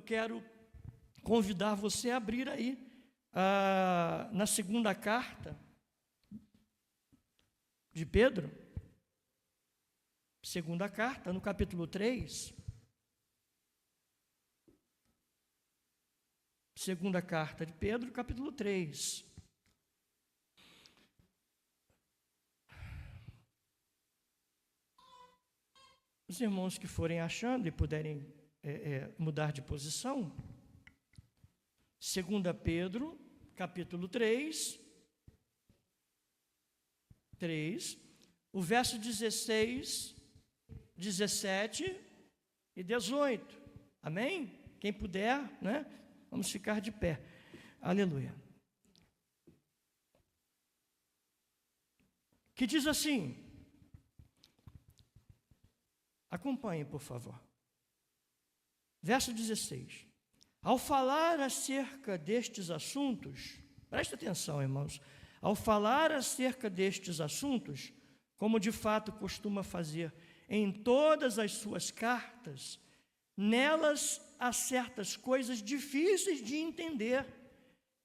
quero convidar você a abrir aí na segunda carta de Pedro, segunda carta, no capítulo 3. Segunda carta de Pedro, capítulo 3. Os irmãos que forem achando e puderem mudar de posição. Segunda Pedro, capítulo 3, o verso 16, 17 e 18. Amém? Quem puder, né? Vamos ficar de pé. Aleluia. Que diz assim, acompanhe, por favor. Verso 16. Ao falar acerca destes assuntos, presta atenção, irmãos, ao falar acerca destes assuntos, como de fato costuma fazer em todas as suas cartas, nelas há certas coisas difíceis de entender,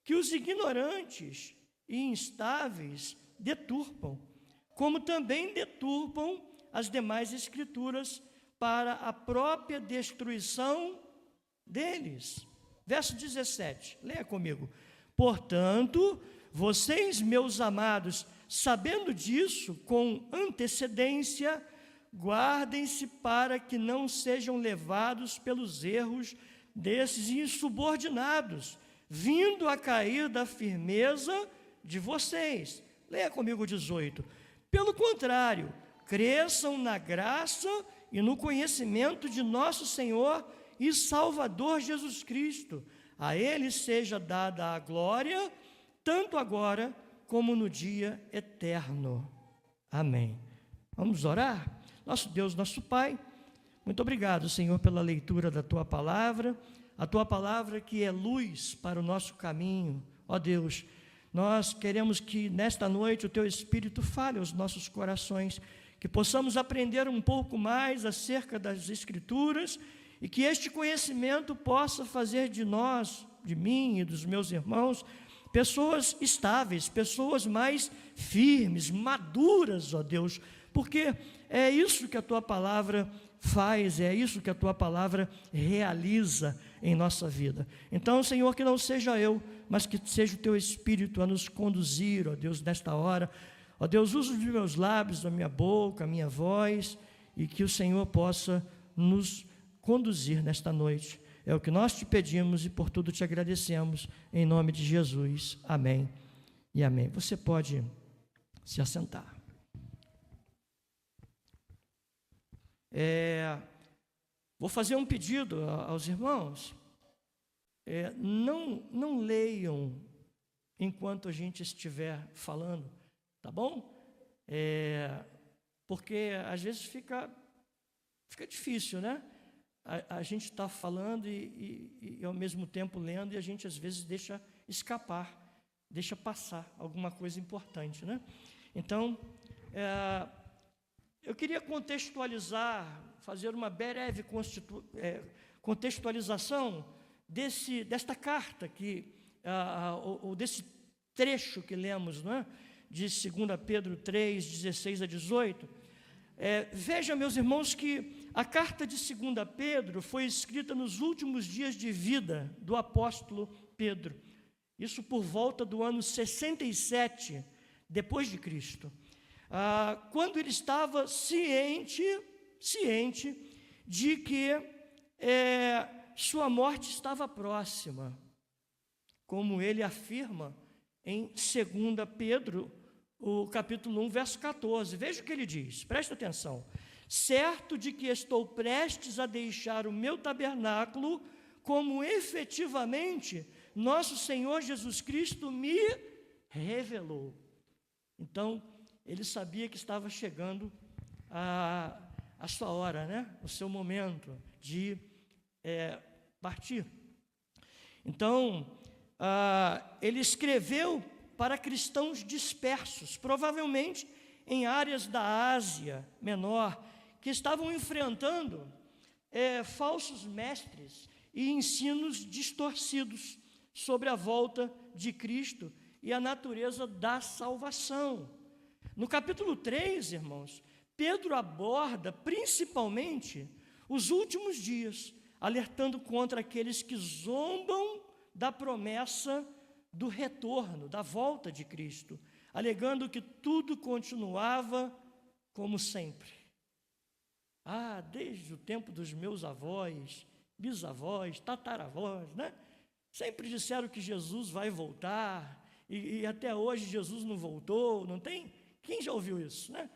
que os ignorantes e instáveis deturpam, como também deturpam as demais escrituras para a própria destruição deles. Verso 17, leia comigo. Portanto, vocês, meus amados, sabendo disso com antecedência, guardem-se para que não sejam levados pelos erros desses insubordinados, vindo a cair da firmeza de vocês. Leia comigo 18. Pelo contrário, cresçam na graça e no conhecimento de nosso Senhor e Salvador Jesus Cristo. A Ele seja dada a glória, tanto agora como no dia eterno. Amém. Vamos orar? Nosso Deus, nosso Pai, muito obrigado, Senhor, pela leitura da Tua palavra, a Tua palavra que é luz para o nosso caminho. Ó Deus, nós queremos que nesta noite o Teu Espírito fale aos nossos corações, que possamos aprender um pouco mais acerca das Escrituras e que este conhecimento possa fazer de nós, de mim e dos meus irmãos, pessoas estáveis, pessoas mais firmes, maduras, ó Deus, porque é isso que a Tua palavra faz, é isso que a Tua palavra realiza em nossa vida. Então, Senhor, que não seja eu, mas que seja o Teu Espírito a nos conduzir, ó Deus, nesta hora. Ó Deus, usa os meus lábios, a minha boca, a minha voz, e que o Senhor possa nos conduzir nesta noite. É o que nós te pedimos e por tudo te agradecemos, em nome de Jesus. Amém e amém. Você pode se assentar. Vou fazer um pedido aos irmãos. Não leiam enquanto a gente estiver falando, tá bom? Porque às vezes fica difícil, né? A gente está falando e ao mesmo tempo lendo, e a gente às vezes deixa escapar, deixa passar alguma coisa importante, né? Então, eu queria contextualizar, fazer uma breve contextualização desta carta, ou desse trecho que lemos, não é? De 2 Pedro 3, 16 a 18. Veja, meus irmãos, que a carta de 2 Pedro foi escrita nos últimos dias de vida do apóstolo Pedro. Isso por volta do ano 67 depois de Cristo. Quando ele estava ciente de que sua morte estava próxima, como ele afirma em 2 Pedro, o capítulo 1, verso 14. Veja o que ele diz, presta atenção. Certo de que estou prestes a deixar o meu tabernáculo, como efetivamente nosso Senhor Jesus Cristo me revelou. Então, ele sabia que estava chegando a sua hora, né? O seu momento de partir. Então, ele escreveu para cristãos dispersos, provavelmente em áreas da Ásia Menor, que estavam enfrentando falsos mestres e ensinos distorcidos sobre a volta de Cristo e a natureza da salvação. No capítulo 3, irmãos, Pedro aborda principalmente os últimos dias, alertando contra aqueles que zombam da promessa do retorno, da volta de Cristo, alegando que tudo continuava como sempre. Desde o tempo dos meus avós, bisavós, tataravós, né? Sempre disseram que Jesus vai voltar, e até hoje Jesus não voltou, não tem? Quem já ouviu isso, né?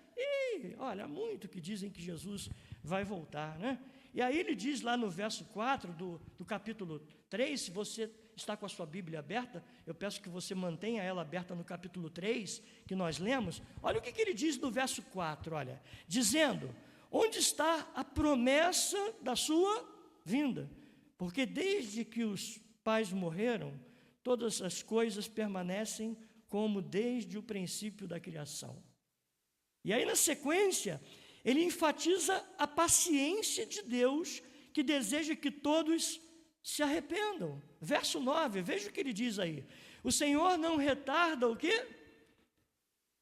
Olha, há muito que dizem que Jesus vai voltar, né? E aí ele diz lá no verso 4 do capítulo 3, se você está com a sua Bíblia aberta, eu peço que você mantenha ela aberta no capítulo 3, que nós lemos. Olha o que ele diz no verso 4, olha, dizendo: onde está a promessa da sua vinda? Porque desde que os pais morreram, todas as coisas permanecem como desde o princípio da criação. E aí, na sequência, ele enfatiza a paciência de Deus, que deseja que todos se arrependam. Verso 9, veja o que ele diz aí. O Senhor não retarda o quê?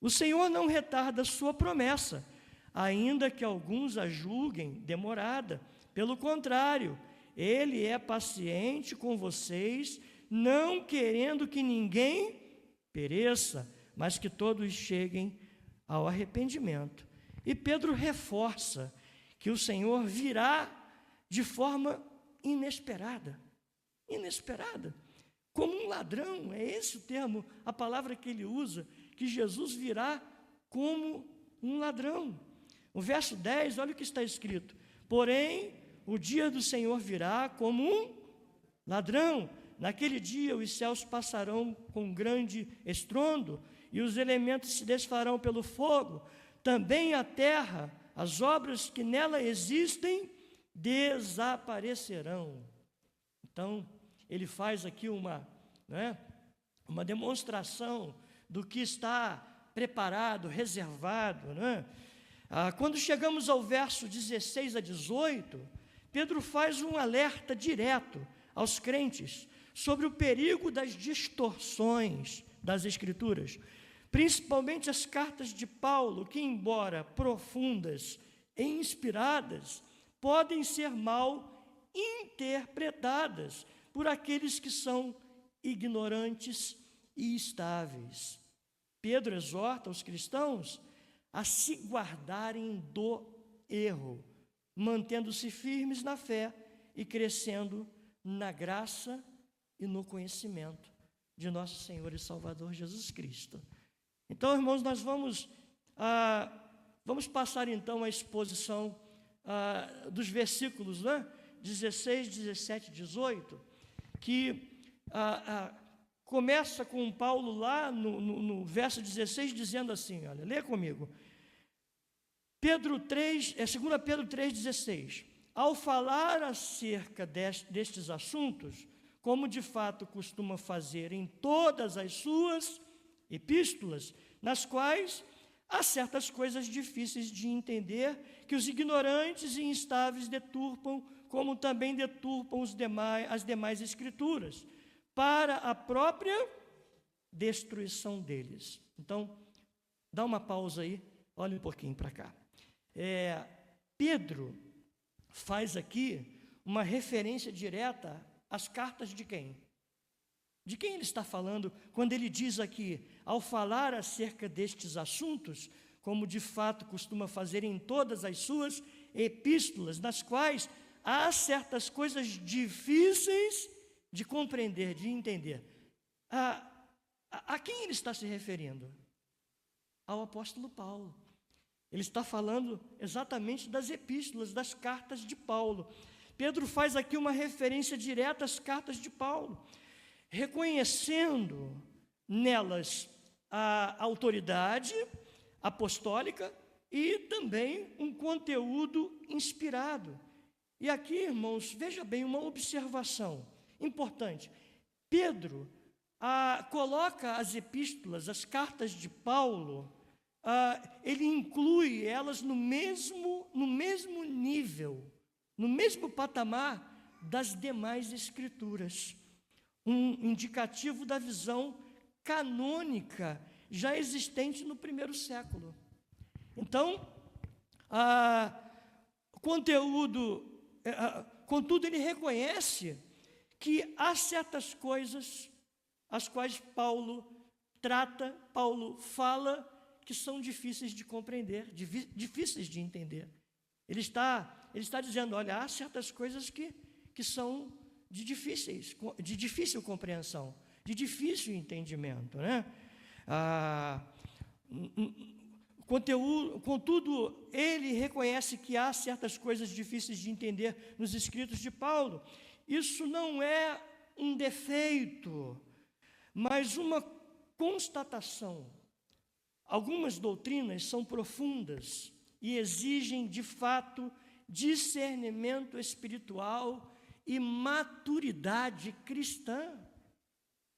O Senhor não retarda a sua promessa, ainda que alguns a julguem demorada. Pelo contrário, Ele é paciente com vocês, não querendo que ninguém pereça, mas que todos cheguem ao arrependimento. E Pedro reforça que o Senhor virá de forma inesperada, como um ladrão, é esse o termo, a palavra que ele usa, que Jesus virá como um ladrão. O verso 10, olha o que está escrito: porém, o dia do Senhor virá como um ladrão. Naquele dia os céus passarão com grande estrondo, e os elementos se desfarão pelo fogo. Também a terra, as obras que nela existem, desaparecerão. Então, ele faz aqui uma demonstração do que está preparado, reservado. Quando chegamos ao verso 16 a 18, Pedro faz um alerta direto aos crentes sobre o perigo das distorções das Escrituras, principalmente as cartas de Paulo, que, embora profundas e inspiradas, podem ser mal interpretadas por aqueles que são ignorantes e instáveis. Pedro exorta os cristãos a se guardarem do erro, mantendo-se firmes na fé e crescendo na graça e no conhecimento de nosso Senhor e Salvador Jesus Cristo. Então, irmãos, nós vamos passar então a exposição dos versículos 16, 17 e 18, que começa com Paulo lá no verso 16, dizendo assim, olha, lê comigo. 2 Pedro 3,16. Ao falar acerca destes assuntos, como de fato costuma fazer em todas as suas epístolas, nas quais há certas coisas difíceis de entender, que os ignorantes e instáveis deturpam, como também deturpam as demais escrituras, para a própria destruição deles. Então, dá uma pausa aí, olha um pouquinho para cá. Pedro faz aqui uma referência direta às cartas de quem? De quem ele está falando quando ele diz aqui, ao falar acerca destes assuntos, como de fato costuma fazer em todas as suas epístolas, nas quais há certas coisas difíceis de compreender, de entender. A quem ele está se referindo? Ao apóstolo Paulo. Ele está falando exatamente das epístolas, das cartas de Paulo. Pedro faz aqui uma referência direta às cartas de Paulo, reconhecendo nelas a autoridade apostólica e também um conteúdo inspirado. E aqui, irmãos, veja bem uma observação importante. Pedro coloca as epístolas, as cartas de Paulo, ele inclui elas no mesmo nível, no mesmo patamar das demais escrituras, um indicativo da visão canônica já existente no primeiro século. Então, contudo, ele reconhece que há certas coisas as quais Paulo fala, que são difíceis de compreender, difíceis de entender. Ele está dizendo, olha, há certas coisas que são de difícil compreensão, de difícil entendimento, né? Contudo, ele reconhece que há certas coisas difíceis de entender nos escritos de Paulo. Isso não é um defeito, mas uma constatação. Algumas doutrinas são profundas e exigem, de fato, discernimento espiritual e maturidade cristã,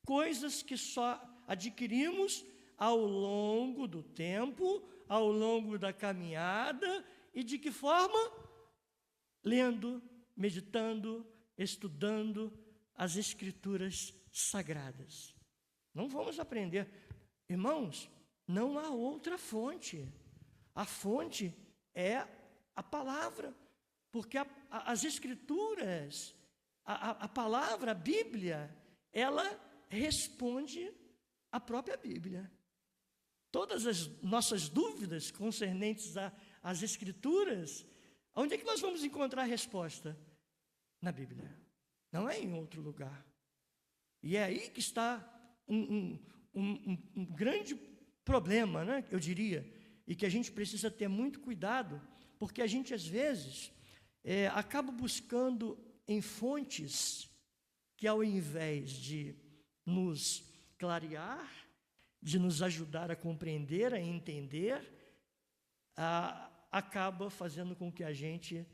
coisas que só adquirimos ao longo do tempo, ao longo da caminhada, e de que forma? Lendo, meditando, estudando as Escrituras Sagradas. Não vamos aprender. Irmãos, não há outra fonte. A fonte é a palavra, porque as Escrituras, a palavra, a Bíblia, ela responde à própria Bíblia. Todas as nossas dúvidas concernentes às Escrituras, onde é que nós vamos encontrar a resposta? Na Bíblia, não é em outro lugar. E é aí que está um grande problema, né, eu diria, e que a gente precisa ter muito cuidado, porque a gente, às vezes, acaba buscando em fontes que, ao invés de nos clarear, de nos ajudar a compreender, a entender, acaba fazendo com que a gente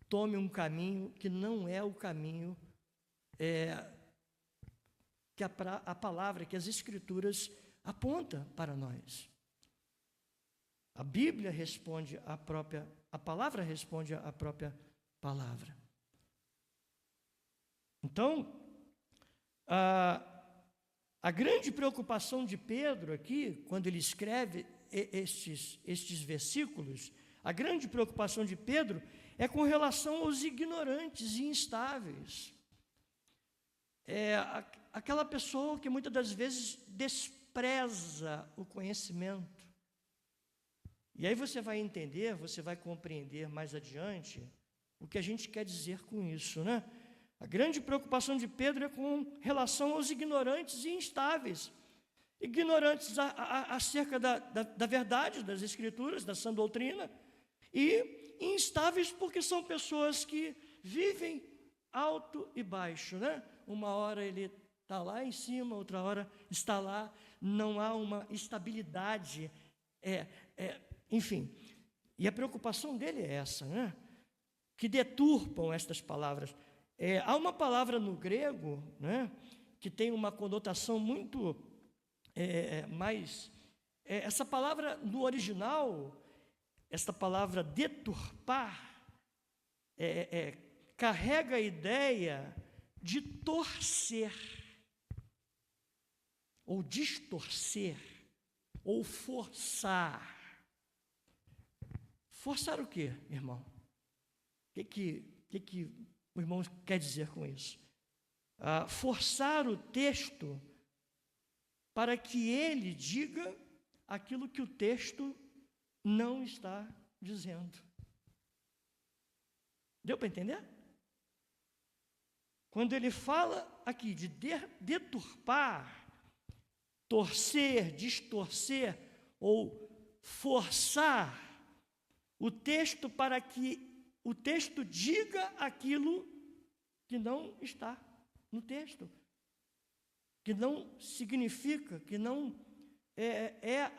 tome um caminho que não é o caminho que a palavra, que as Escrituras aponta para nós. A Bíblia responde a palavra responde à própria palavra. Então, a grande preocupação de Pedro aqui, quando ele escreve estes versículos, a grande preocupação de Pedro é com relação aos ignorantes e instáveis. Aquela pessoa que muitas das vezes despreza o conhecimento. E aí você vai entender, você vai compreender mais adiante o que a gente quer dizer com isso, né? A grande preocupação de Pedro é com relação aos ignorantes e instáveis. Ignorantes acerca da verdade das Escrituras, da sã doutrina, e instáveis porque são pessoas que vivem alto e baixo, né? Uma hora ele está lá em cima, outra hora está lá, não há uma estabilidade, enfim. E a preocupação dele é essa, né? Que deturpam estas palavras. Há uma palavra no grego, né, que tem uma conotação muito mais... essa palavra, no original, essa palavra deturpar, carrega a ideia de torcer, ou distorcer, ou forçar. Forçar o quê, irmão? O que o irmão quer dizer com isso? Forçar o texto para que ele diga aquilo que o texto não está dizendo. Deu para entender? Quando ele fala aqui de deturpar, torcer, distorcer ou forçar o texto para que o texto diga aquilo que não está no texto, que não significa, que não é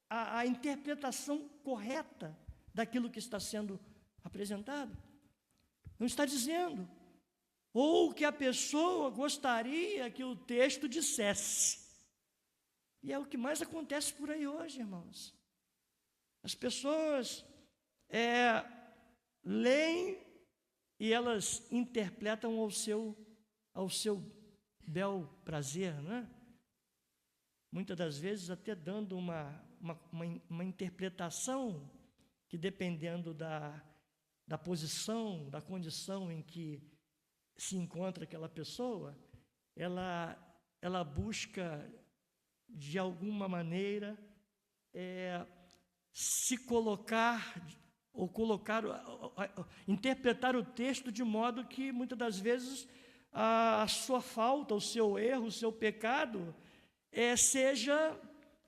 a interpretação correta daquilo que está sendo apresentado. Não está dizendo. Ou que a pessoa gostaria que o texto dissesse. E é o que mais acontece por aí hoje, irmãos. As pessoas leem e elas interpretam ao seu bel prazer, não é? Muitas das vezes até dando uma interpretação que, dependendo da posição, da condição em que se encontra aquela pessoa, ela busca, de alguma maneira, se colocar, ou interpretar o texto de modo que, muitas das vezes, a sua falta, o seu erro, o seu pecado, seja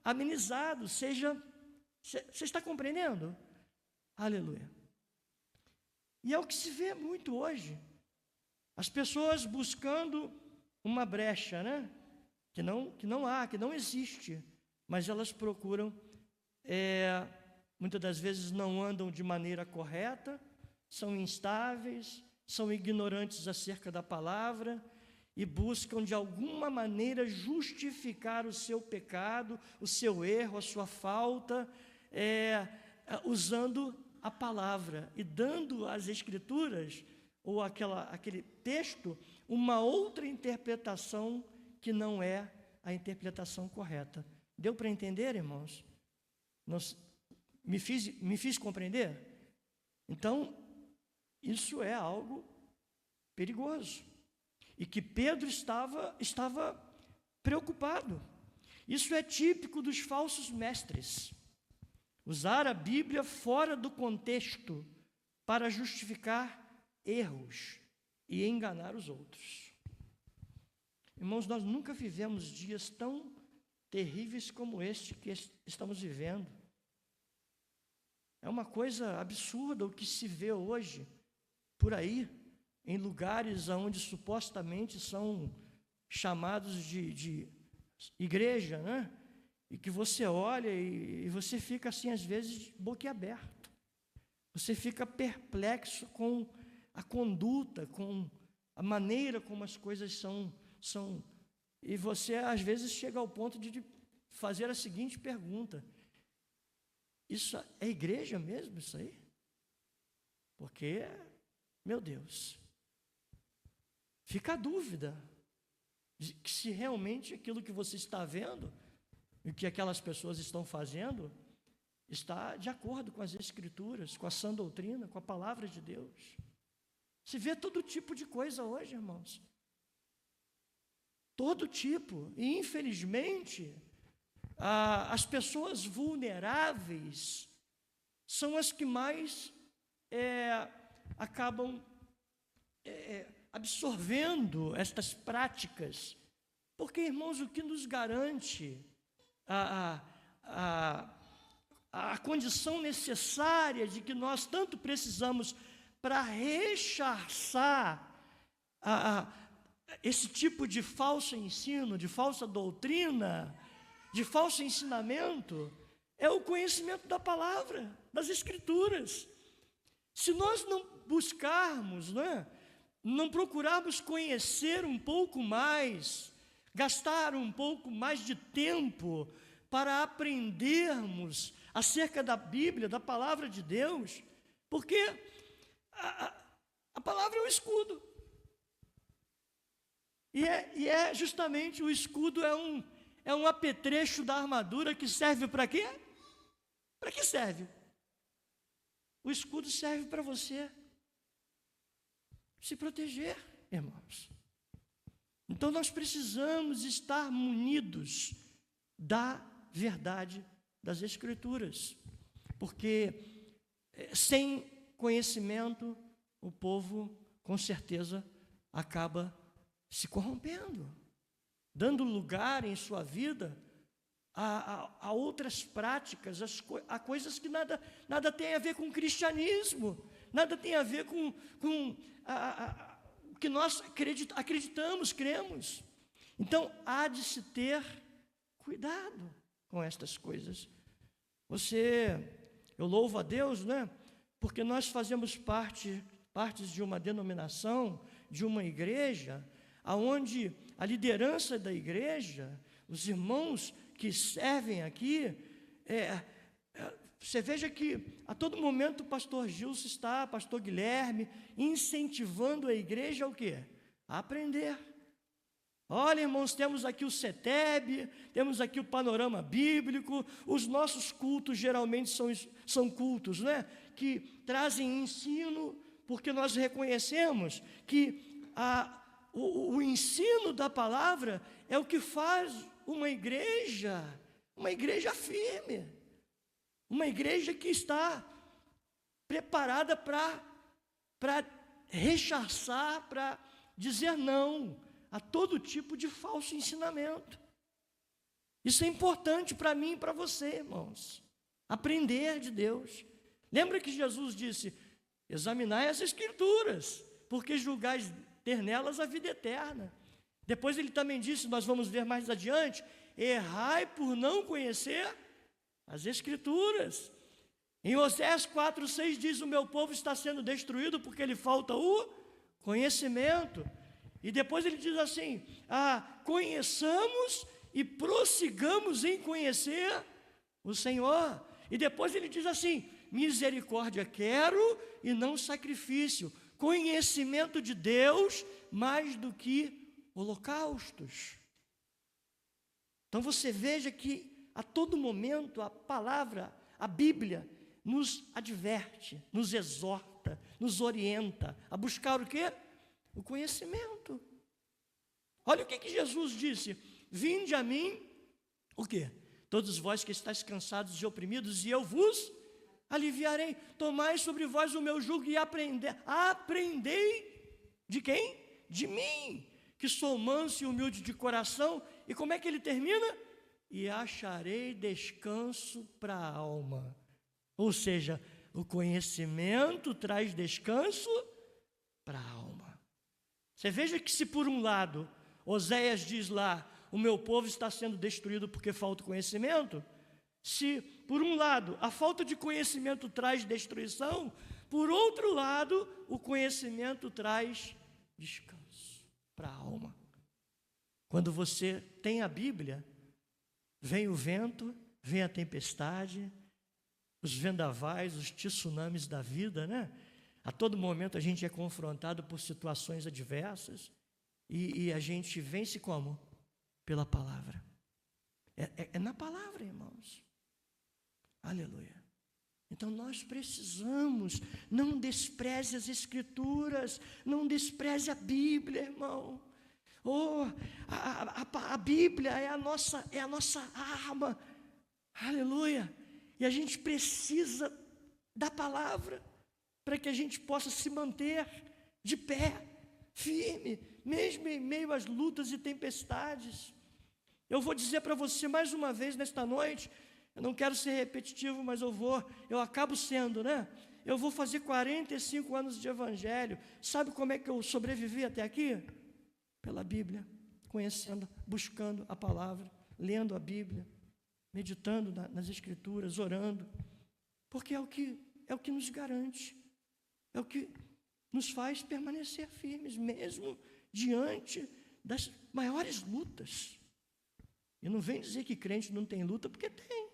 amenizado, seja... Você está compreendendo? Aleluia. E é o que se vê muito hoje. As pessoas buscando uma brecha, né? Que não existe, mas elas procuram, muitas das vezes não andam de maneira correta, são instáveis, são ignorantes acerca da palavra e buscam de alguma maneira justificar o seu pecado, o seu erro, a sua falta, usando a palavra e dando às Escrituras, ou aquele texto, uma outra interpretação que não é a interpretação correta. Deu para entender, irmãos? Me fiz compreender? Então, isso é algo perigoso. E que Pedro estava preocupado. Isso é típico dos falsos mestres. Usar a Bíblia fora do contexto para justificar erros e enganar os outros. Irmãos, nós nunca vivemos dias tão terríveis como este que estamos vivendo. É uma coisa absurda o que se vê hoje por aí, em lugares onde supostamente são chamados de igreja, né? E que você olha e você fica assim, às vezes, boquiaberto. Você fica perplexo com a conduta, com a maneira como as coisas são. E você, às vezes, chega ao ponto de fazer a seguinte pergunta: isso é igreja mesmo, isso aí? Porque, meu Deus, fica a dúvida de que se realmente aquilo que você está vendo e que aquelas pessoas estão fazendo está de acordo com as Escrituras, com a sã doutrina, com a palavra de Deus. Se vê todo tipo de coisa hoje, irmãos. Todo tipo. E, infelizmente, as pessoas vulneráveis são as que mais acabam absorvendo estas práticas. Porque, irmãos, o que nos garante a condição necessária de que nós tanto precisamos para rechaçar esse tipo de falso ensino, de falsa doutrina, de falso ensinamento, é o conhecimento da palavra, das Escrituras. Se nós não buscarmos, não procurarmos conhecer um pouco mais, gastar um pouco mais de tempo para aprendermos acerca da Bíblia, da palavra de Deus, porque a palavra é um escudo. E é justamente o escudo, é um apetrecho da armadura que serve para quê? Para que serve? O escudo serve para você se proteger, irmãos. Então nós precisamos estar munidos da verdade das Escrituras, porque sem conhecimento o povo com certeza acaba se corrompendo, dando lugar em sua vida a outras práticas, a coisas que nada tem a ver com o cristianismo, nada tem a ver com o que nós acreditamos, cremos. Então, há de se ter cuidado com estas coisas. Eu louvo a Deus, porque nós fazemos partes de uma denominação, de uma igreja, aonde a liderança da igreja, os irmãos que servem aqui, Você veja que a todo momento o pastor Gilson está, pastor Guilherme, incentivando a igreja ao quê? A aprender. Olha, irmãos, temos aqui o CETEB, temos aqui o panorama bíblico, os nossos cultos geralmente são cultos, né? Que trazem ensino, porque nós reconhecemos que o ensino da palavra é o que faz uma igreja firme, uma igreja que está preparada para rechaçar, para dizer não a todo tipo de falso ensinamento. Isso é importante para mim e para você, irmãos. Aprender de Deus. Lembra que Jesus disse: examinai as Escrituras, porque julgais ter nelas a vida eterna. Depois ele também disse, nós vamos ver mais adiante: errai por não conhecer as Escrituras. Em Oséias 4:6 diz: o meu povo está sendo destruído porque lhe falta o conhecimento. E depois ele diz assim: conheçamos e prossigamos em conhecer o Senhor. E depois ele diz assim: misericórdia quero e não sacrifício, conhecimento de Deus mais do que holocaustos. Então você veja que a todo momento a palavra, a Bíblia, nos adverte, nos exorta, nos orienta a buscar o quê? O conhecimento. Olha o que Jesus disse: vinde a mim, o quê? Todos vós que estáis cansados e oprimidos, e eu vos aliviarei. Tomai sobre vós o meu jugo e aprendei de quem? De mim, que sou manso e humilde de coração. E como é que ele termina? E acharei descanso para a alma. Ou seja, o conhecimento traz descanso para a alma. Você veja que se por um lado, Oséias diz lá, o meu povo está sendo destruído porque falta conhecimento, se por um lado a falta de conhecimento traz destruição, por outro lado o conhecimento traz descanso para a alma. Quando você tem a Bíblia, vem o vento, vem a tempestade, os vendavais, os tsunamis da vida, né? A todo momento a gente é confrontado por situações adversas e a gente vence como? Pela palavra. É na palavra, irmãos. Aleluia. Então nós precisamos, não despreze as Escrituras, não despreze a Bíblia, irmão. A Bíblia é a nossa arma. Aleluia. E a gente precisa da palavra para que a gente possa se manter de pé, firme, mesmo em meio às lutas e tempestades. Eu vou dizer para você mais uma vez nesta noite, eu não quero ser repetitivo, mas eu acabo sendo, né? Eu vou fazer 45 anos de evangelho. Sabe como é que eu sobrevivi até aqui? Pela Bíblia, conhecendo, buscando a palavra, lendo a Bíblia, meditando nas Escrituras, orando, porque é o que nos garante, é o que nos faz permanecer firmes, mesmo diante das maiores lutas. E não vem dizer que crente não tem luta, porque tem.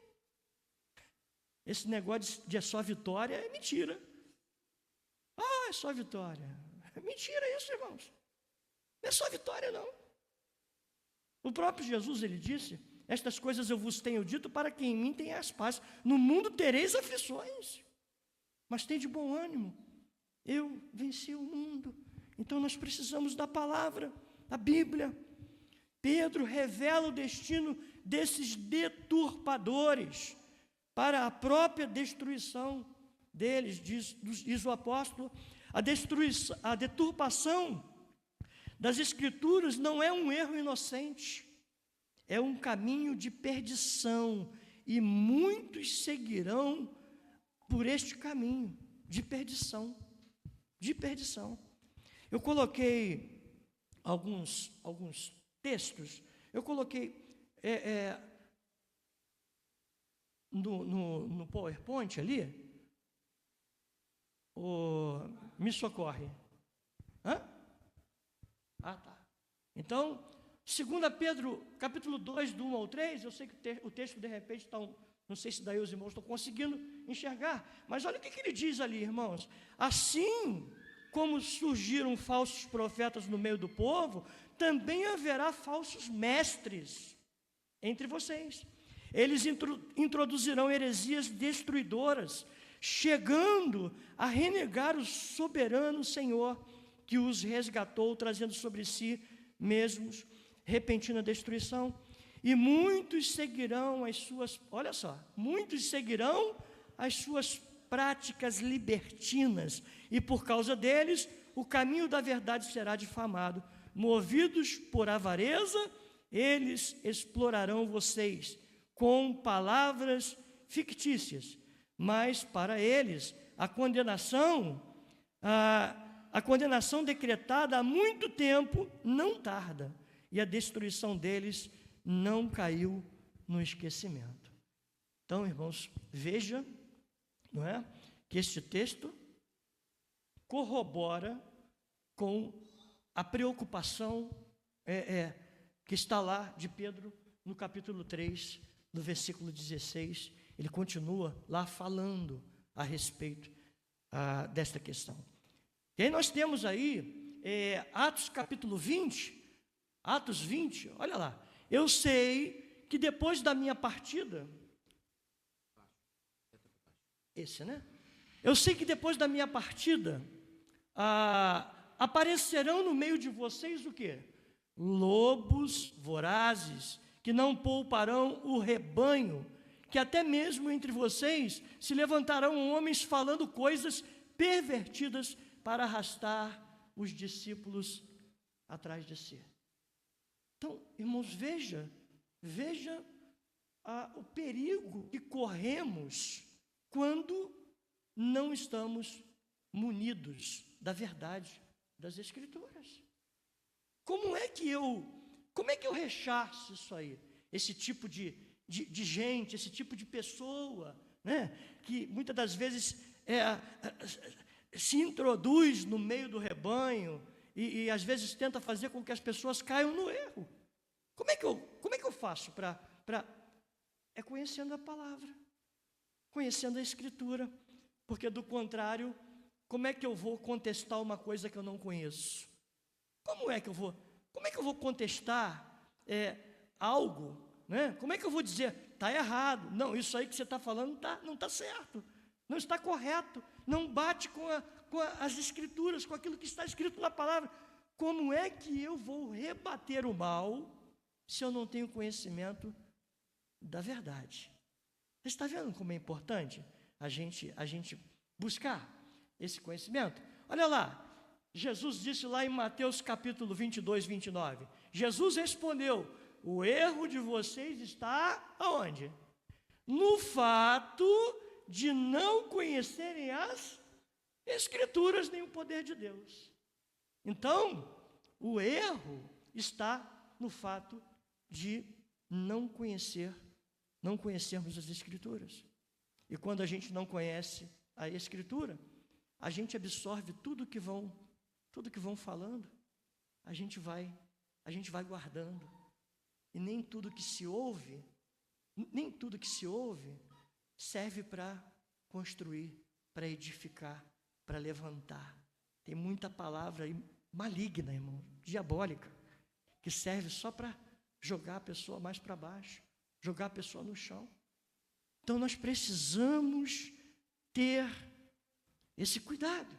Esse negócio de é só vitória é mentira. É só vitória. É mentira isso, irmãos. Não é só vitória, não. O próprio Jesus, ele disse: estas coisas eu vos tenho dito para que em mim tenhas paz. No mundo tereis aflições, mas tem de bom ânimo. Eu venci o mundo. Então nós precisamos da palavra, da Bíblia. Pedro revela o destino desses deturpadores para a própria destruição deles, diz o apóstolo. A deturpação das Escrituras não é um erro inocente, é um caminho de perdição, e muitos seguirão por este caminho de perdição, Eu coloquei alguns textos, eu coloquei no PowerPoint ali. Me socorre. Tá. Então, 2 Pedro, capítulo 2, do 1 ao 3, eu sei que o texto de repente está um Não sei se daí os irmãos estão conseguindo enxergar, mas olha o que ele diz ali, irmãos. Assim como surgiram falsos profetas no meio do povo, também haverá falsos mestres entre vocês. Eles introduzirão heresias destruidoras, chegando a renegar o soberano Senhor, que os resgatou, trazendo sobre si mesmos repentina destruição. E muitos seguirão as suas, olha só, muitos seguirão as suas práticas libertinas, e por causa deles, o caminho da verdade será difamado. Movidos por avareza, eles explorarão vocês com palavras fictícias, mas para eles a condenação decretada há muito tempo não tarda, e a destruição deles não caiu no esquecimento. Então, irmãos, veja, não é, que este texto corrobora com a preocupação que está lá de Pedro no capítulo 3, no versículo 16. Ele continua lá falando a respeito desta questão. E aí nós temos aí Atos capítulo 20, Atos 20, olha lá. Eu sei que depois da minha partida, eu sei que depois da minha partida, aparecerão no meio de vocês o quê? Lobos vorazes, que não pouparão o rebanho, que até mesmo entre vocês se levantarão homens falando coisas pervertidas para arrastar os discípulos atrás de si. Então, irmãos, veja o perigo que corremos quando não estamos munidos da verdade das Escrituras. Como é que eu rechaço isso aí? Esse tipo de gente, esse tipo de pessoa, né, que muitas das vezes se introduz no meio do rebanho e às vezes tenta fazer com que as pessoas caiam no erro. Como é que eu faço para conhecendo a palavra, conhecendo a Escritura, porque do contrário, como é que eu vou contestar uma coisa que eu não conheço? Como é que eu vou contestar algo, né? Como é que eu vou dizer, está errado, não, isso aí que você está falando não está certo, não está correto, não bate com as Escrituras, com aquilo que está escrito na palavra. Como é que eu vou rebater o mal se eu não tenho conhecimento da verdade? Você está vendo como é importante a gente buscar esse conhecimento? Olha lá, Jesus disse lá em Mateus capítulo 22, 29, Jesus respondeu, o erro de vocês está aonde? No fato de não conhecerem as Escrituras nem o poder de Deus. Então, o erro está no fato de não conhecermos as Escrituras. E quando a gente não conhece a Escritura, a gente absorve tudo que vão falando, a gente vai guardando. E nem tudo que se ouve serve para construir, para edificar, para levantar. Tem muita palavra aí maligna, irmão, diabólica, que serve só para jogar a pessoa mais para baixo, jogar a pessoa no chão. Então nós precisamos ter esse cuidado.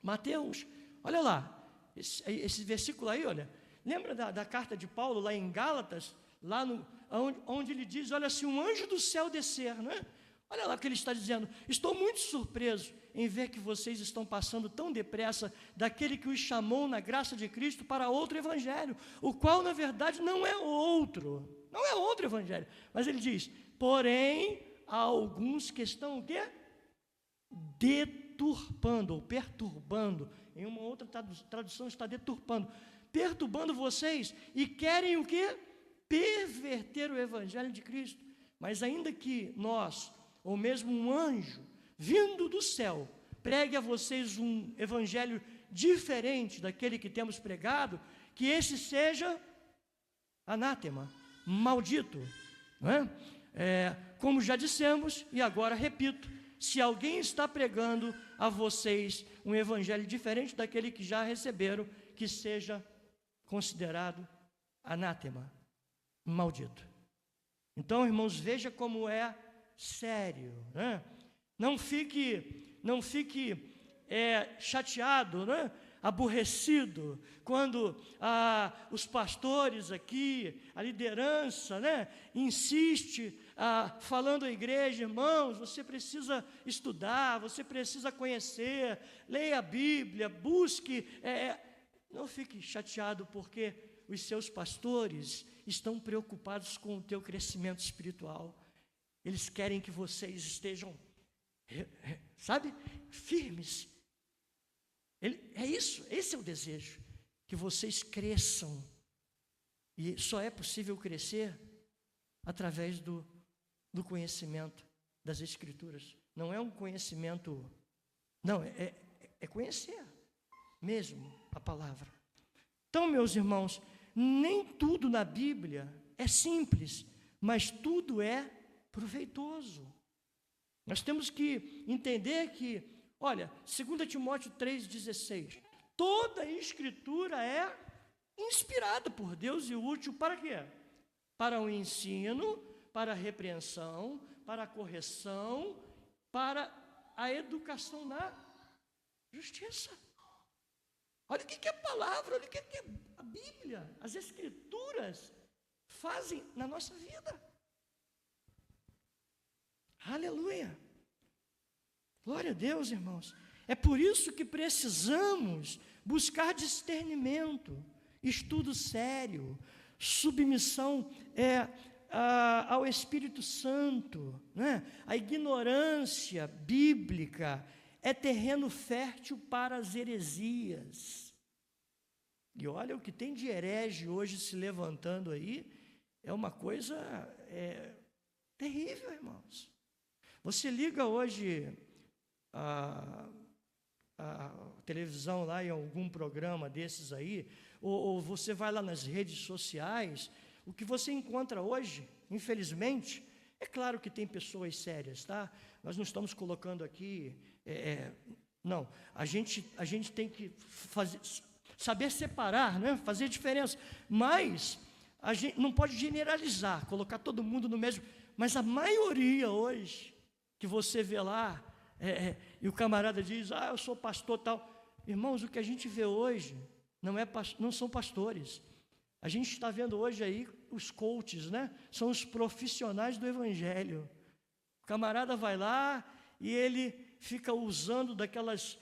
Mateus, olha lá, esse versículo aí, olha, lembra da carta de Paulo lá em Gálatas, lá onde ele diz, olha, se um anjo do céu descer, não é? Olha lá o que ele está dizendo, estou muito surpreso em ver que vocês estão passando tão depressa daquele que os chamou na graça de Cristo para outro evangelho, o qual na verdade não é outro evangelho, mas ele diz, porém, há alguns que estão o quê? Deturpando ou perturbando, em uma outra tradução está deturpando, perturbando vocês e querem o quê? Perverter o evangelho de Cristo. Mas ainda que nós, ou mesmo um anjo, vindo do céu, pregue a vocês um evangelho diferente daquele que temos pregado, que esse seja anátema, maldito, não é? Como já dissemos, e agora repito, se alguém está pregando a vocês um evangelho diferente daquele que já receberam, que seja considerado anátema, maldito. Então, irmãos, veja como é sério, né? Não fique chateado, né? Aborrecido, quando os pastores aqui, a liderança, né, insiste falando à igreja: irmãos, você precisa estudar, você precisa conhecer, leia a Bíblia, busque. Não fique chateado, porque os seus pastores estão preocupados com o teu crescimento espiritual. Eles querem que vocês estejam, firmes. Esse é o desejo, que vocês cresçam. E só é possível crescer através do conhecimento das Escrituras. Não é um conhecimento, não, é conhecer mesmo a palavra. Então, meus irmãos, nem tudo na Bíblia é simples, mas tudo é proveitoso. Nós temos que entender que, olha, 2 Timóteo 3,16, toda a Escritura é inspirada por Deus e útil para quê? Para o ensino, para a repreensão, para a correção, para a educação na justiça. Olha o que é a palavra, olha o que é a Bíblia, as Escrituras fazem na nossa vida. Aleluia! Glória a Deus, irmãos. É por isso que precisamos buscar discernimento, estudo sério, submissão ao Espírito Santo, né? A ignorância bíblica é terreno fértil para as heresias. E olha, o que tem de herege hoje se levantando aí é uma coisa terrível, irmãos. Você liga hoje a televisão lá em algum programa desses aí, ou você vai lá nas redes sociais, o que você encontra hoje, infelizmente, é claro que tem pessoas sérias, tá? Nós não estamos colocando aqui, não, a gente tem que saber separar, né? Fazer diferença, mas a gente não pode generalizar, colocar todo mundo no mesmo, mas a maioria hoje, que você vê lá, e o camarada diz: eu sou pastor tal. Irmãos, o que a gente vê hoje não são pastores. A gente está vendo hoje aí os coaches, né? São os profissionais do evangelho. O camarada vai lá e ele fica usando daquelas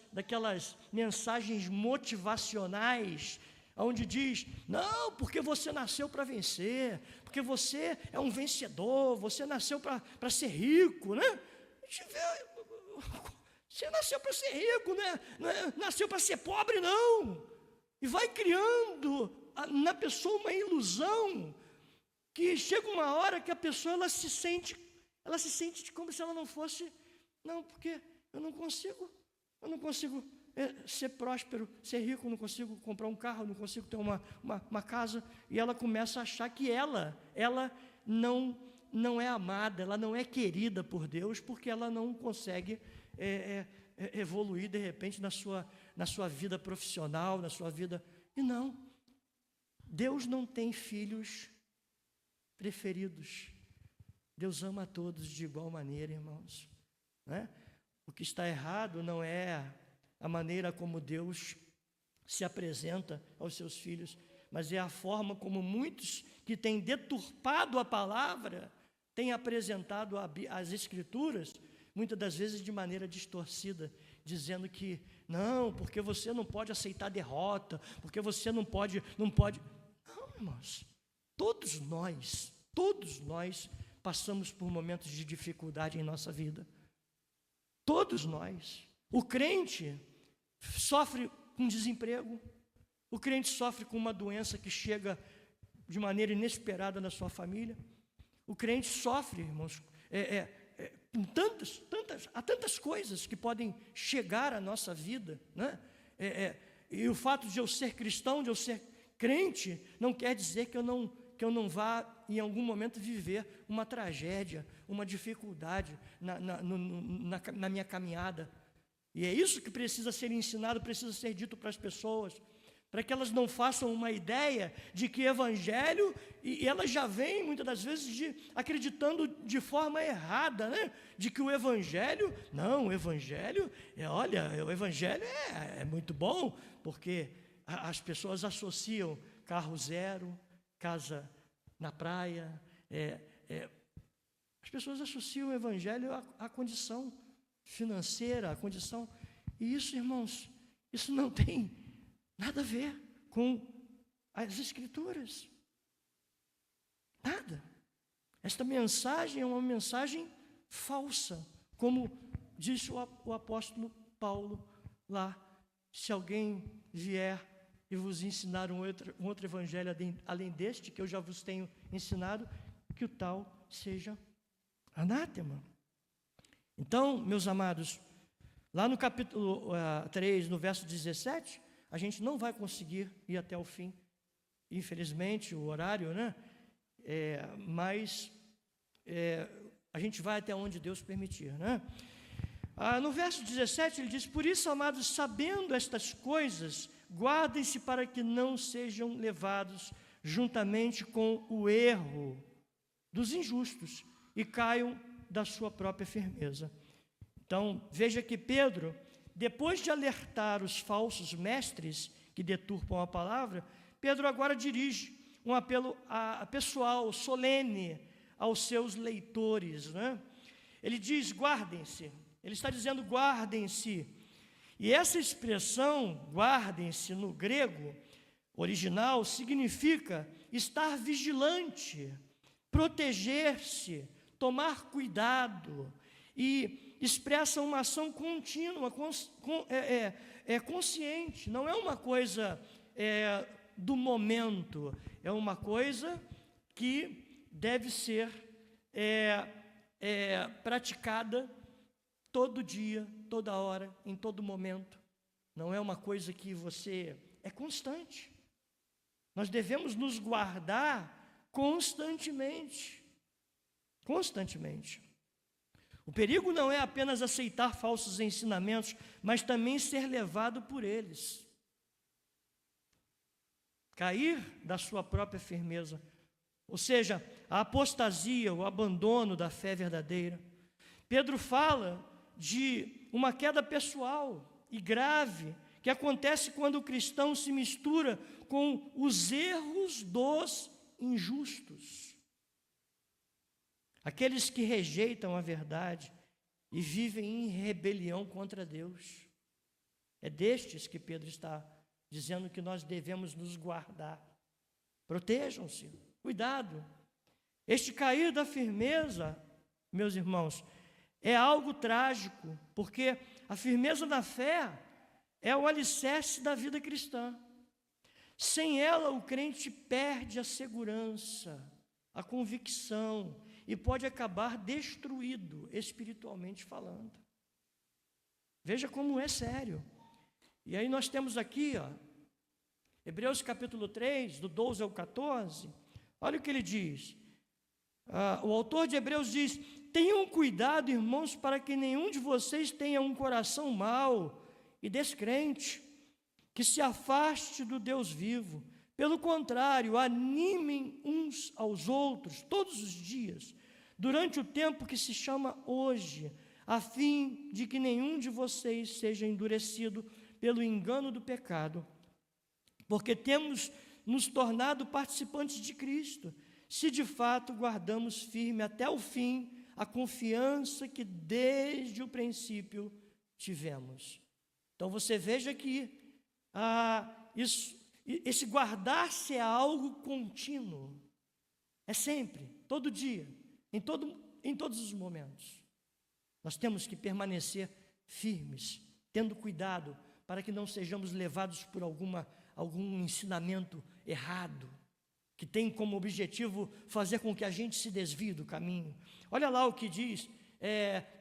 mensagens motivacionais, onde diz: não, porque você nasceu para vencer, porque você é um vencedor, você nasceu para ser rico, né? A gente vê, você nasceu para ser rico, né? Não nasceu para ser pobre, não. E vai criando na pessoa uma ilusão, que chega uma hora que a pessoa ela se sente como se ela não fosse, não, porque eu não consigo ser próspero, ser rico, não consigo comprar um carro, não consigo ter uma casa, e ela começa a achar que ela não é amada, ela não é querida por Deus, porque ela não consegue evoluir de repente na sua vida profissional, na sua vida. E não, Deus não tem filhos preferidos. Deus ama a todos de igual maneira, irmãos, né? O que está errado não é a maneira como Deus se apresenta aos seus filhos, mas é a forma como muitos que têm deturpado a palavra têm apresentado as Escrituras, muitas das vezes de maneira distorcida, dizendo que não, porque você não pode aceitar derrota, porque você não pode. Não, irmãos, todos nós passamos por momentos de dificuldade em nossa vida. Todos nós. O crente sofre com desemprego, o crente sofre com uma doença que chega de maneira inesperada na sua família, o crente sofre, irmãos, com tantas coisas que podem chegar à nossa vida, né? E o fato de eu ser cristão, de eu ser crente, não quer dizer que eu não vá em algum momento, viver uma tragédia, uma dificuldade na minha caminhada. E é isso que precisa ser ensinado, precisa ser dito para as pessoas, para que elas não façam uma ideia de que evangelho, e elas já vêm, muitas das vezes, acreditando de forma errada, né? De que o evangelho, não, o evangelho, o evangelho é muito bom, porque as pessoas associam carro zero, casa na praia, as pessoas associam o evangelho à condição financeira, à condição, e isso, irmãos, isso não tem nada a ver com as Escrituras. Nada. Esta mensagem é uma mensagem falsa, como disse o apóstolo Paulo lá: se alguém vier e vos ensinar um outro evangelho além deste, que eu já vos tenho ensinado, que o tal seja anátema. Então, meus amados, lá no capítulo 3, no verso 17, a gente não vai conseguir ir até o fim, infelizmente, o horário, né? Mas a gente vai até onde Deus permitir, né? No verso 17 ele diz: por isso, amados, sabendo estas coisas, guardem-se para que não sejam levados juntamente com o erro dos injustos e caiam da sua própria firmeza. Então, veja que Pedro, depois de alertar os falsos mestres que deturpam a palavra, Pedro agora dirige um apelo pessoal, solene, aos seus leitores, né? Ele diz: guardem-se. Ele está dizendo: guardem-se. E essa expressão, guardem-se, no grego original, significa estar vigilante, proteger-se, tomar cuidado, e expressa uma ação contínua, consciente. Não é uma coisa do momento, é uma coisa que deve ser praticada todo dia, toda hora, em todo momento. Não é uma coisa que é constante. Nós devemos nos guardar constantemente. Constantemente. O perigo não é apenas aceitar falsos ensinamentos, mas também ser levado por eles. Cair da sua própria firmeza. Ou seja, a apostasia, o abandono da fé verdadeira. Pedro fala de uma queda pessoal e grave que acontece quando o cristão se mistura com os erros dos injustos. Aqueles que rejeitam a verdade e vivem em rebelião contra Deus. É destes que Pedro está dizendo que nós devemos nos guardar. Protejam-se, cuidado. Este cair da firmeza, meus irmãos, é algo trágico, porque a firmeza da fé é o alicerce da vida cristã. Sem ela, o crente perde a segurança, a convicção, e pode acabar destruído, espiritualmente falando. Veja como é sério. E aí nós temos aqui, Hebreus capítulo 3, do 12 ao 14, olha o que ele diz. O autor de Hebreus diz: tenham cuidado, irmãos, para que nenhum de vocês tenha um coração mau e descrente, que se afaste do Deus vivo. Pelo contrário, animem uns aos outros todos os dias, durante o tempo que se chama hoje, a fim de que nenhum de vocês seja endurecido pelo engano do pecado, porque temos nos tornado participantes de Cristo, se de fato guardamos firme até o fim a confiança que desde o princípio tivemos. Então você veja que esse guardar-se é algo contínuo, é sempre, todo dia, em todos os momentos. Nós temos que permanecer firmes, tendo cuidado para que não sejamos levados por algum ensinamento errado, que tem como objetivo fazer com que a gente se desvie do caminho. Olha lá o que diz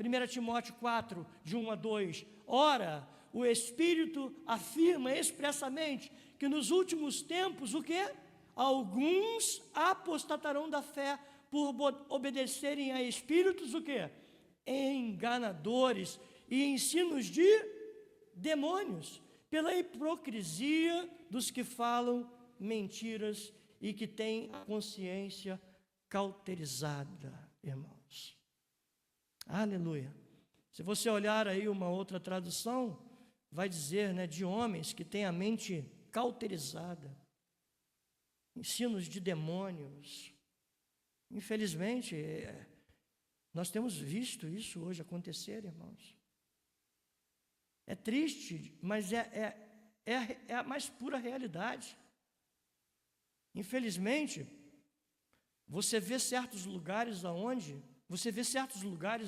1 Timóteo 4, de 1 a 2. Ora, o Espírito afirma expressamente que nos últimos tempos, o quê? alguns apostatarão da fé por obedecerem a espíritos o quê? Enganadores e ensinos de demônios, pela hipocrisia dos que falam mentiras e que têm a consciência cauterizada, irmãos. Aleluia. Se você olhar aí uma outra tradução, vai dizer, né, de homens que têm a mente cauterizada, ensinos de demônios. Infelizmente, nós temos visto isso hoje acontecer, irmãos. É triste, mas é a mais pura realidade. Infelizmente, você vê certos lugares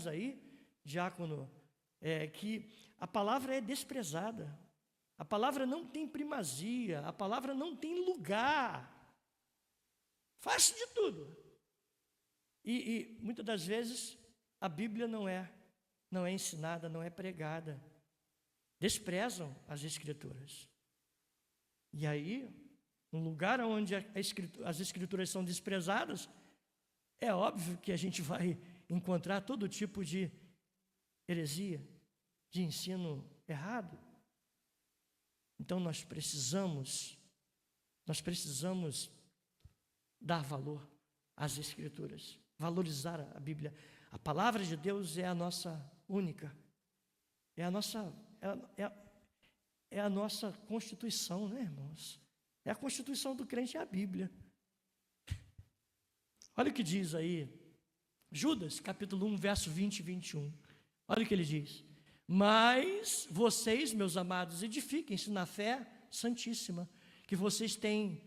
aí, diácono, que a palavra é desprezada, a palavra não tem primazia, a palavra não tem lugar, faz de tudo. E muitas das vezes a Bíblia não é ensinada, não é pregada, desprezam as Escrituras. E aí, no lugar onde as Escrituras são desprezadas, é óbvio que a gente vai encontrar todo tipo de heresia, de ensino errado. Então nós precisamos dar valor às Escrituras, valorizar a Bíblia. A palavra de Deus é a nossa única, é a nossa constituição, né, irmãos? É a constituição do crente, é a Bíblia. Olha o que diz aí, Judas, capítulo 1, verso 20 e 21. Olha o que ele diz. Mas vocês, meus amados, edifiquem-se na fé santíssima, que vocês têm,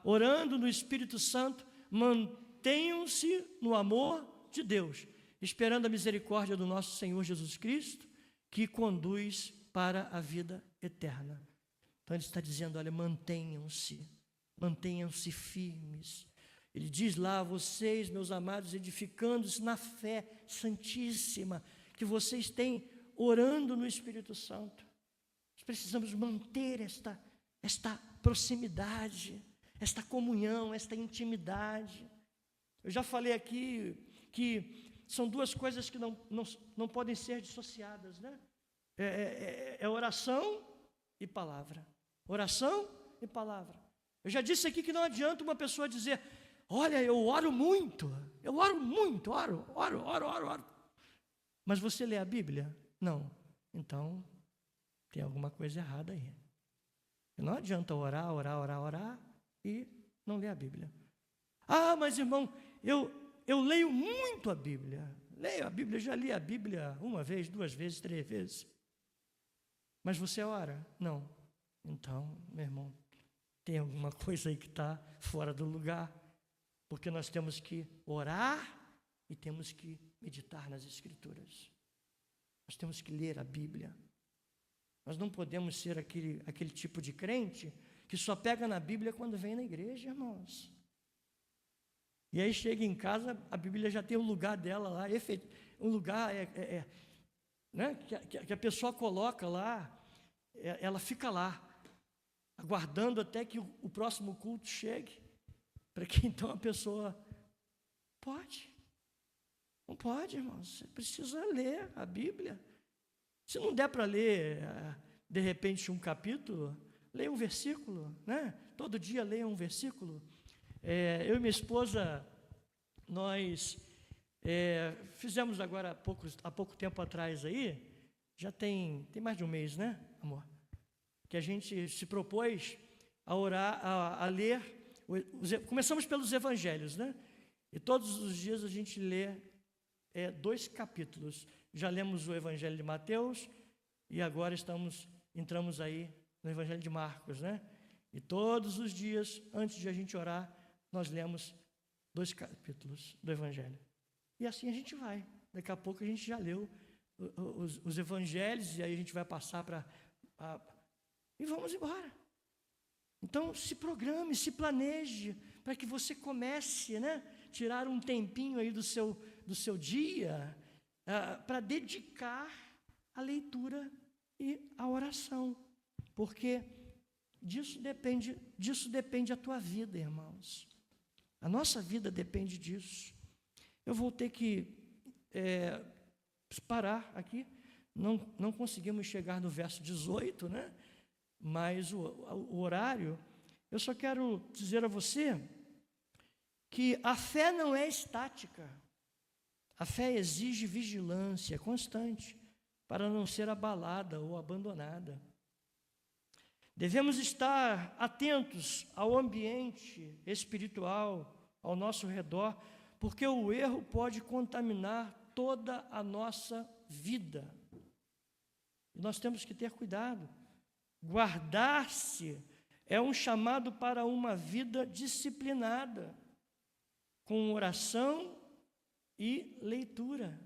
orando no Espírito Santo, mantenham-se no amor de Deus, esperando a misericórdia do nosso Senhor Jesus Cristo, que conduz para a vida eterna. Então ele está dizendo, olha, mantenham-se firmes. Ele diz lá, vocês, meus amados, edificando-se na fé santíssima, que vocês têm orando no Espírito Santo. Nós precisamos manter esta proximidade, esta comunhão, esta intimidade. Eu já falei aqui que são duas coisas que não podem ser dissociadas, né? É oração e palavra. Oração e palavra. Eu já disse aqui que não adianta uma pessoa dizer, olha, eu oro muito, oro. Mas você lê a Bíblia? Não. Então, tem alguma coisa errada aí. Não adianta orar e não ler a Bíblia. Ah, mas irmão, eu leio muito a Bíblia. Leio a Bíblia, já li a Bíblia uma vez, 2 vezes, 3 vezes. Mas você ora? Não. Então, meu irmão, tem alguma coisa aí que está fora do lugar. Porque nós temos que orar e temos que meditar nas Escrituras. Nós temos que ler a Bíblia. Nós não podemos ser aquele tipo de crente que só pega na Bíblia quando vem na igreja, irmãos. E aí chega em casa, a Bíblia já tem o lugar dela lá, um lugar né, que a pessoa coloca lá, ela fica lá, aguardando até que o próximo culto chegue, para que então a pessoa pode. Não pode, irmãos, você precisa ler a Bíblia. Se não der para ler, de repente, um capítulo, leia um versículo, né? Todo dia leia um versículo. Eu e minha esposa, nós fizemos agora, há pouco tempo atrás aí, já tem mais de um mês, né, amor? Que a gente se propôs a orar, a ler, começamos pelos evangelhos, né? E todos os dias a gente lê 2 capítulos. Já lemos o Evangelho de Mateus e agora entramos aí no Evangelho de Marcos, né? E todos os dias, antes de a gente orar, nós lemos 2 capítulos do Evangelho. E assim a gente vai. Daqui a pouco a gente já leu os Evangelhos e aí a gente vai passar e vamos embora. Então, se programe, se planeje, para que você comece, né? Tirar um tempinho aí do seu dia para dedicar a leitura e a oração. Porque disso depende a tua vida, irmãos. A nossa vida depende disso. Eu vou ter que parar aqui. Não conseguimos chegar no verso 18, né? Mas o horário, eu só quero dizer a você que a fé não é estática. A fé exige vigilância constante para não ser abalada ou abandonada. Devemos estar atentos ao ambiente espiritual ao nosso redor, porque o erro pode contaminar toda a nossa vida. Nós temos que ter cuidado. Guardar-se é um chamado para uma vida disciplinada, com oração e leitura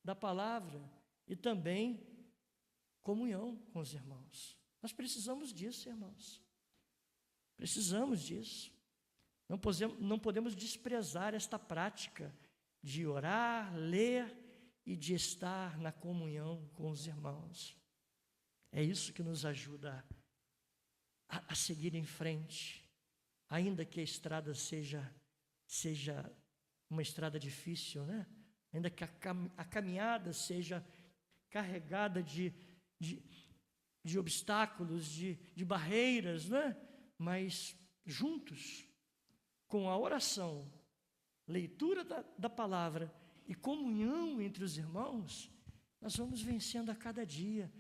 da palavra e também comunhão com os irmãos. Nós precisamos disso, irmãos. Precisamos disso. Não podemos desprezar esta prática de orar, ler e de estar na comunhão com os irmãos. É isso que nos ajuda a seguir em frente, ainda que a estrada seja uma estrada difícil, né? Ainda que a caminhada seja carregada de obstáculos, de barreiras, né? Mas juntos, com a oração, leitura da palavra e comunhão entre os irmãos, nós vamos vencendo a cada dia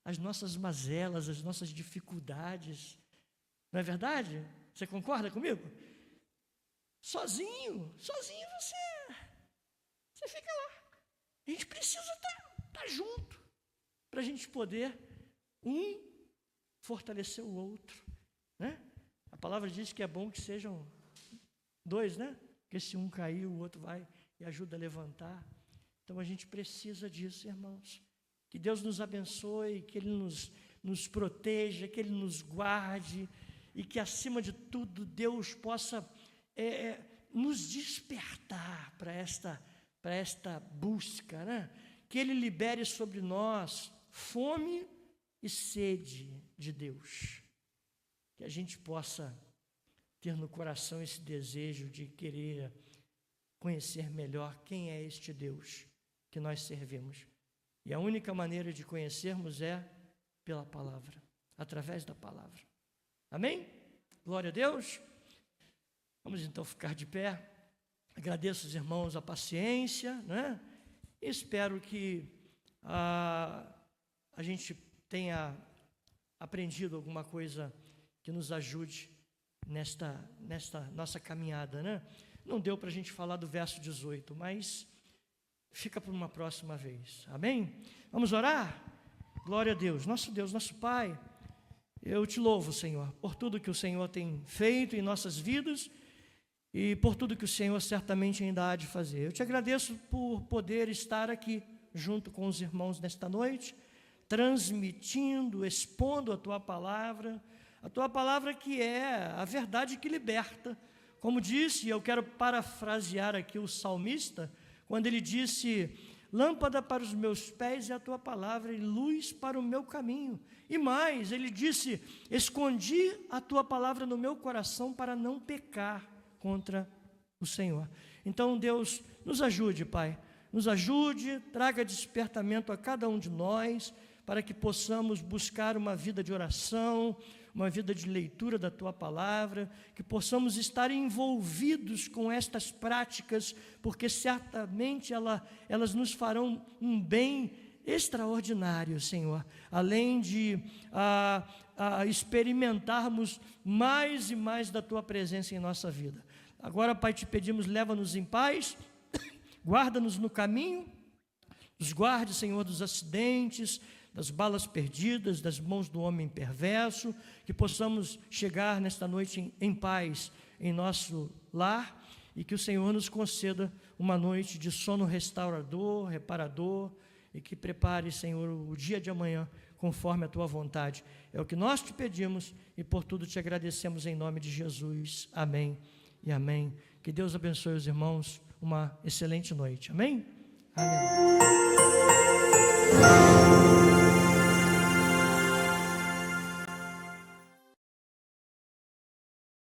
as nossas mazelas, as nossas dificuldades. Não é verdade? Você concorda comigo? Sozinho você fica lá. A gente precisa estar junto para a gente poder fortalecer o outro, né? A palavra diz que é bom que sejam dois, né? Porque se um cair, o outro vai e ajuda a levantar. Então a gente precisa disso, irmãos. Que Deus nos abençoe, que Ele nos proteja, que Ele nos guarde e que, acima de tudo, Deus possa nos despertar para esta busca, né? Que Ele libere sobre nós fome e sede de Deus. Que a gente possa ter no coração esse desejo de querer conhecer melhor quem é este Deus que nós servimos. E a única maneira de conhecermos é pela palavra, através da palavra. Amém? Glória a Deus. Vamos então ficar de pé. Agradeço os irmãos a paciência, né? E espero que a gente tenha aprendido alguma coisa que nos ajude nesta nossa caminhada, né? Não deu para a gente falar do verso 18, mas fica para uma próxima vez. Amém? Vamos orar? Glória a Deus. Nosso Pai, eu te louvo, Senhor, por tudo que o Senhor tem feito em nossas vidas e por tudo que o Senhor certamente ainda há de fazer. Eu te agradeço por poder estar aqui junto com os irmãos nesta noite, transmitindo, expondo a Tua palavra que é a verdade que liberta. Como disse, eu quero parafrasear aqui o salmista, quando ele disse: lâmpada para os meus pés é a Tua palavra e luz para o meu caminho. E mais, ele disse: escondi a Tua palavra no meu coração para não pecar contra o Senhor. Então, Deus, nos ajude, Pai, nos ajude, traga despertamento a cada um de nós, para que possamos buscar uma vida de oração, uma vida de leitura da Tua palavra, que possamos estar envolvidos com estas práticas, porque certamente elas nos farão um bem extraordinário, Senhor, além de experimentarmos mais e mais da Tua presença em nossa vida. Agora, Pai, te pedimos, leva-nos em paz, guarda-nos no caminho, nos guarde, Senhor, dos acidentes, das balas perdidas, das mãos do homem perverso, que possamos chegar nesta noite em paz em nosso lar e que o Senhor nos conceda uma noite de sono restaurador, reparador e que prepare, Senhor, o dia de amanhã conforme a Tua vontade. É o que nós te pedimos e por tudo te agradecemos em nome de Jesus. Amém e amém. Que Deus abençoe os irmãos. Uma excelente noite. Amém? Amém.